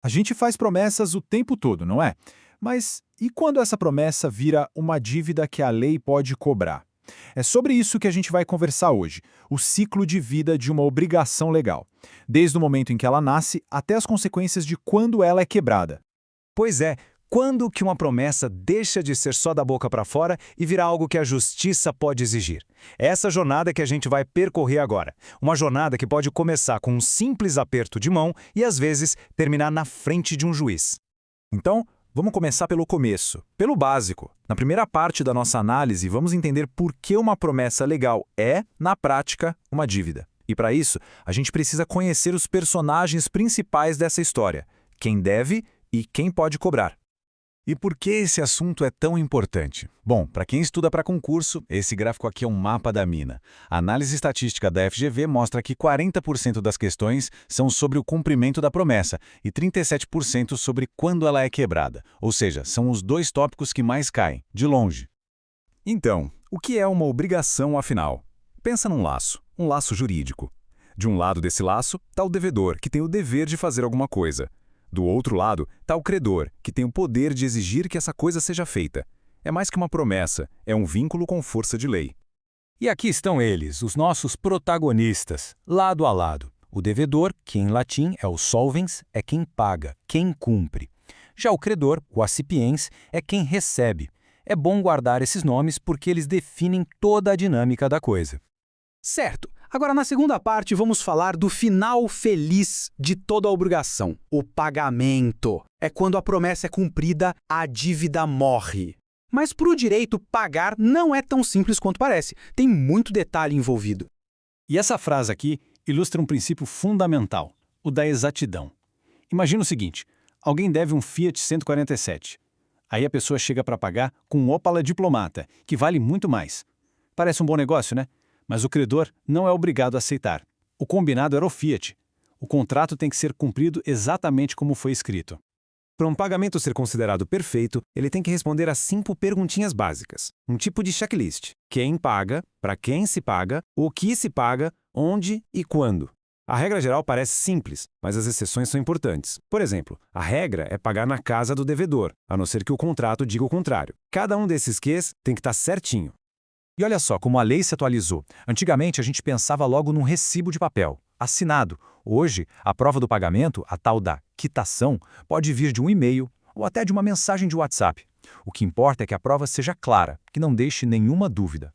A gente faz promessas o tempo todo, não é? Mas e quando essa promessa vira uma dívida que a lei pode cobrar? É sobre isso que a gente vai conversar hoje, o ciclo de vida de uma obrigação legal, desde o momento em que ela nasce até as consequências de quando ela é quebrada. Pois é, quando que uma promessa deixa de ser só da boca para fora e vira algo que a justiça pode exigir? É essa jornada que a gente vai percorrer agora. Uma jornada que pode começar com um simples aperto de mão e, às vezes, terminar na frente de um juiz. Então, vamos começar pelo começo, pelo básico. Na primeira parte da nossa análise, vamos entender por que uma promessa legal é, na prática, uma dívida. E para isso, a gente precisa conhecer os personagens principais dessa história, quem deve e quem pode cobrar. E por que esse assunto é tão importante? Bom, para quem estuda para concurso, esse gráfico aqui é um mapa da mina. A análise estatística da FGV mostra que 40% das questões são sobre o cumprimento da promessa e 37% sobre quando ela é quebrada. Ou seja, são os dois tópicos que mais caem, de longe. Então, o que é uma obrigação, afinal? Pensa num um laço jurídico. De um lado desse laço está o devedor, que tem o dever de fazer alguma coisa. Do outro lado está o credor, que tem o poder de exigir que essa coisa seja feita. É mais que uma promessa, é um vínculo com força de lei. E aqui estão eles, os nossos protagonistas, lado a lado. O devedor, que em latim é o solvens, é quem paga, quem cumpre. Já o credor, o accipiens, é quem recebe. É bom guardar esses nomes porque eles definem toda a dinâmica da coisa. Certo. Agora, na segunda parte, vamos falar do final feliz de toda a obrigação, o pagamento. É quando a promessa é cumprida, a dívida morre. Mas para o direito, pagar não é tão simples quanto parece. Tem muito detalhe envolvido. E essa frase aqui ilustra um princípio fundamental, o da exatidão. Imagina o seguinte, alguém deve um Fiat 147. Aí a pessoa chega para pagar com um Opala Diplomata, que vale muito mais. Parece um bom negócio, né? Mas o credor não é obrigado a aceitar. O combinado era o Fiat. O contrato tem que ser cumprido exatamente como foi escrito. Para um pagamento ser considerado perfeito, ele tem que responder a 5 perguntinhas básicas. Um tipo de checklist. Quem paga, para quem se paga, o que se paga, onde e quando. A regra geral parece simples, mas as exceções são importantes. Por exemplo, a regra é pagar na casa do devedor, a não ser que o contrato diga o contrário. Cada um desses Qs tem que estar certinho. E olha só como a lei se atualizou. Antigamente a gente pensava logo num recibo de papel, assinado. Hoje, a prova do pagamento, a tal da quitação, pode vir de um e-mail ou até de uma mensagem de WhatsApp. O que importa é que a prova seja clara, que não deixe nenhuma dúvida.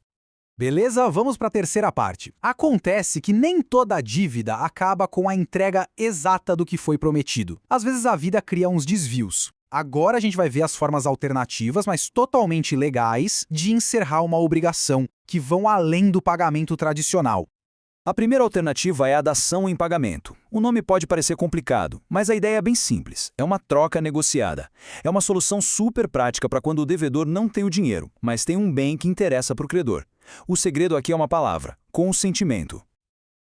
Beleza? Vamos para a terceira parte. Acontece que nem toda dívida acaba com a entrega exata do que foi prometido. Às vezes a vida cria uns desvios. Agora a gente vai ver as formas alternativas, mas totalmente legais, de encerrar uma obrigação, que vão além do pagamento tradicional. A primeira alternativa é a dação em pagamento. O nome pode parecer complicado, mas a ideia é bem simples. É uma troca negociada. É uma solução super prática para quando o devedor não tem o dinheiro, mas tem um bem que interessa para o credor. O segredo aqui é uma palavra: consentimento.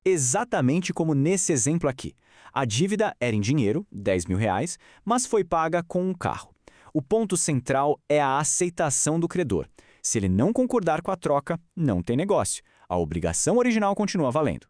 Exatamente como nesse exemplo aqui. A dívida era em dinheiro, R$ 10.000, mas foi paga com um carro. O ponto central é a aceitação do credor. Se ele não concordar com a troca, não tem negócio. A obrigação original continua valendo.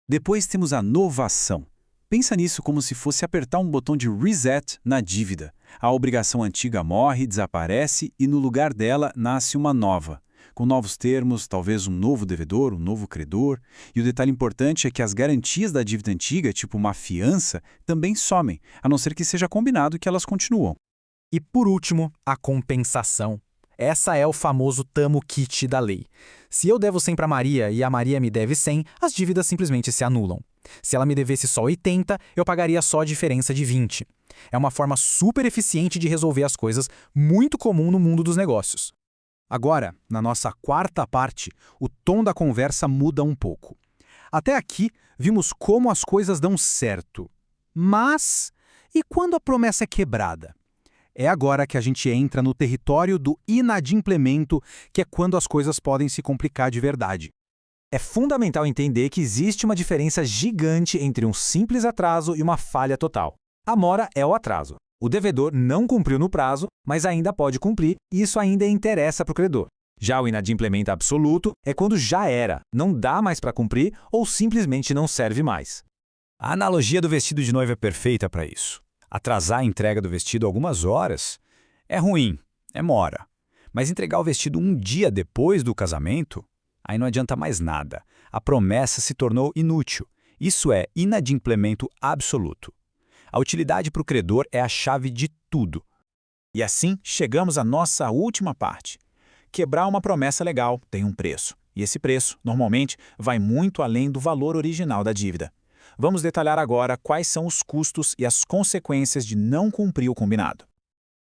Depois temos a novação. Pensa nisso como se fosse apertar um botão de reset na dívida. A obrigação antiga morre, desaparece e no lugar dela nasce uma nova. Com novos termos, talvez um novo devedor, um novo credor. E o detalhe importante é que as garantias da dívida antiga, tipo uma fiança, também somem, a não ser que seja combinado que elas continuam. E por último, a compensação. Essa é o famoso tamo quite da lei. Se eu devo 100 para Maria e a Maria me deve 100, as dívidas simplesmente se anulam. Se ela me devesse só 80, eu pagaria só a diferença de 20. É uma forma super eficiente de resolver as coisas, muito comum no mundo dos negócios. Agora, na nossa quarta parte, o tom da conversa muda um pouco. Até aqui, vimos como as coisas dão certo. Mas, e quando a promessa é quebrada? É agora que a gente entra no território do inadimplemento, que é quando as coisas podem se complicar de verdade. É fundamental entender que existe uma diferença gigante entre um simples atraso e uma falha total. A mora é o atraso. O devedor não cumpriu no prazo, mas ainda pode cumprir e isso ainda interessa para o credor. Já o inadimplemento absoluto é quando já era, não dá mais para cumprir ou simplesmente não serve mais. A analogia do vestido de noiva é perfeita para isso. Atrasar a entrega do vestido algumas horas é ruim, é mora. Mas entregar o vestido um dia depois do casamento, aí não adianta mais nada. A promessa se tornou inútil. Isso é inadimplemento absoluto. A utilidade para o credor é a chave de tudo. E assim chegamos à nossa última parte. Quebrar uma promessa legal tem um preço. E esse preço, normalmente, vai muito além do valor original da dívida. Vamos detalhar agora quais são os custos e as consequências de não cumprir o combinado.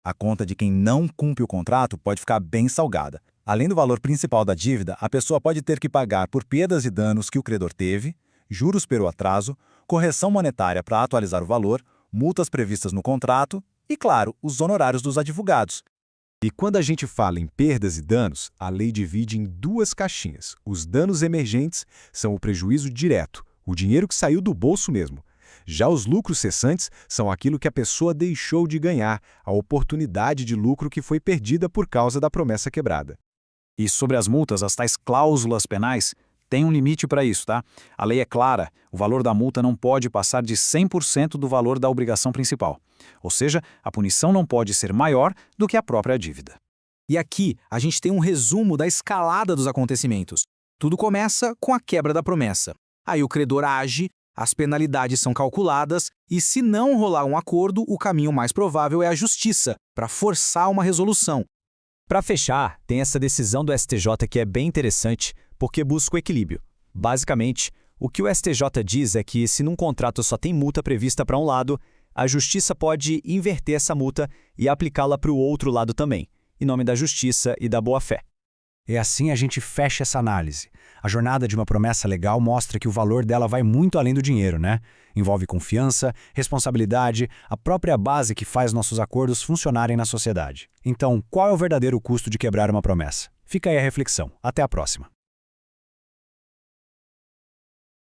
A conta de quem não cumpre o contrato pode ficar bem salgada. Além do valor principal da dívida, a pessoa pode ter que pagar por perdas e danos que o credor teve, juros pelo atraso, correção monetária para atualizar o valor, multas previstas no contrato e, claro, os honorários dos advogados. E quando a gente fala em perdas e danos, a lei divide em duas caixinhas. Os danos emergentes são o prejuízo direto, o dinheiro que saiu do bolso mesmo. Já os lucros cessantes são aquilo que a pessoa deixou de ganhar, a oportunidade de lucro que foi perdida por causa da promessa quebrada. E sobre as multas, as tais cláusulas penais, tem um limite para isso, tá? A lei é clara, o valor da multa não pode passar de 100% do valor da obrigação principal. Ou seja, a punição não pode ser maior do que a própria dívida. E aqui a gente tem um resumo da escalada dos acontecimentos. Tudo começa com a quebra da promessa. Aí o credor age, as penalidades são calculadas e, se não rolar um acordo, o caminho mais provável é a justiça, para forçar uma resolução. Para fechar, tem essa decisão do STJ que é bem interessante, porque busca o equilíbrio. Basicamente, o que o STJ diz é que, se num contrato só tem multa prevista para um lado, a justiça pode inverter essa multa e aplicá-la para o outro lado também, em nome da justiça e da boa-fé. E assim a gente fecha essa análise. A jornada de uma promessa legal mostra que o valor dela vai muito além do dinheiro, né? Envolve confiança, responsabilidade, a própria base que faz nossos acordos funcionarem na sociedade. Então, qual é o verdadeiro custo de quebrar uma promessa? Fica aí a reflexão. Até a próxima.